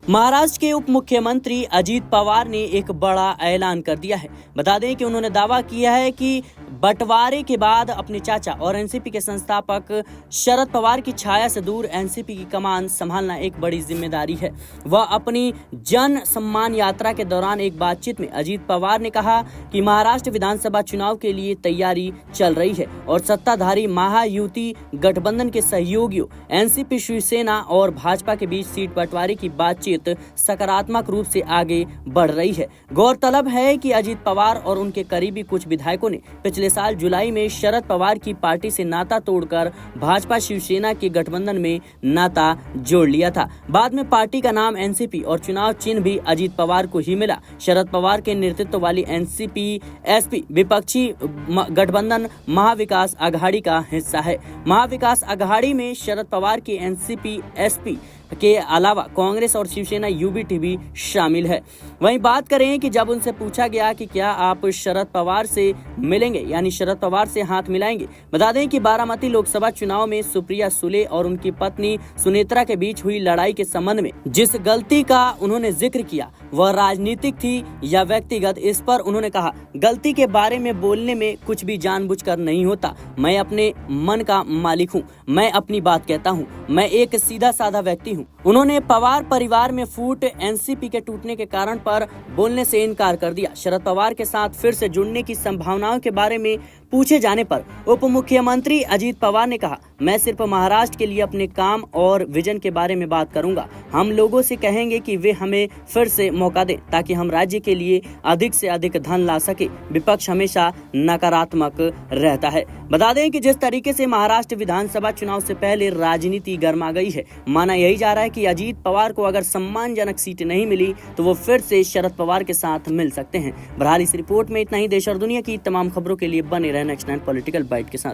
महाराष्ट्र के उप मुख्यमंत्री अजीत पवार ने एक बड़ा ऐलान कर दिया है। बता दें कि उन्होंने दावा किया है कि बंटवारे के बाद अपने चाचा और एनसीपी के संस्थापक शरद पवार की छाया से दूर एनसीपी की कमान संभालना एक बड़ी जिम्मेदारी है। वह अपनी जन सम्मान यात्रा के दौरान एक बातचीत में अजीत पवार ने कहा कि महाराष्ट्र विधानसभा चुनाव के लिए तैयारी चल रही है और सत्ताधारी महायुति गठबंधन के सहयोगियों एनसीपी, शिवसेना और भाजपा के बीच सीट बंटवारे की बातचीत सकारात्मक रूप से आगे बढ़ रही है। गौरतलब है कि अजीत पवार और उनके करीबी कुछ विधायकों ने पिछले साल जुलाई में शरद पवार की पार्टी से नाता तोड़कर भाजपा शिवसेना के गठबंधन में नाता जोड़ लिया था। बाद में पार्टी का नाम एनसीपी और चुनाव चिन्ह भी अजीत पवार को ही मिला। शरद पवार के नेतृत्व वाली एनसीपी एसपी विपक्षी गठबंधन महाविकास आघाड़ी का हिस्सा है। महाविकास आघाड़ी में शरद पवार की एनसीपी एसपी के अलावा कांग्रेस और शिवसेना यूबीटी भी शामिल है। वहीं बात करें कि जब उनसे पूछा गया कि क्या आप शरद पवार से मिलेंगे, यानी शरद पवार से हाथ मिलाएंगे। बता दें कि बारामती लोकसभा चुनाव में सुप्रिया सुले और उनकी पत्नी सुनेत्रा के बीच हुई लड़ाई के संबंध में जिस गलती का उन्होंने जिक्र किया वह राजनीतिक थी या व्यक्तिगत, इस पर उन्होंने कहा, गलती के बारे में बोलने में कुछ भी जानबूझकर नहीं होता। मैं अपने मन का मालिक हूँ, मैं अपनी बात कहता हूँ, मैं एक सीधा साधा व्यक्ति हूँ। उन्होंने पवार परिवार में फूट एनसीपी के टूटने के कारण पर बोलने से इनकार कर दिया। शरद पवार के साथ फिर से जुड़ने की संभावनाओं के बारे में पूछे जाने पर उप मुख्यमंत्री अजीत पवार ने कहा, मैं सिर्फ महाराष्ट्र के लिए अपने काम और विजन के बारे में बात करूंगा। हम लोगों से कहेंगे कि वे हमें फिर से मौका दें ताकि हम राज्य के लिए अधिक से अधिक धन ला सके। विपक्ष हमेशा नकारात्मक रहता है। बता दें कि जिस तरीके से महाराष्ट्र विधानसभा चुनाव से पहले राजनीति गर्मा गई है, माना यही जा रहा है कि अजीत पवार को अगर सम्मानजनक सीट नहीं मिली तो वो फिर से शरद पवार के साथ मिल सकते हैं। बहरहाल इस रिपोर्ट में इतना ही। देश और दुनिया की तमाम खबरों के लिए बने रहे नेक्स्ट 9 पॉलिटिकल बाइट के साथ।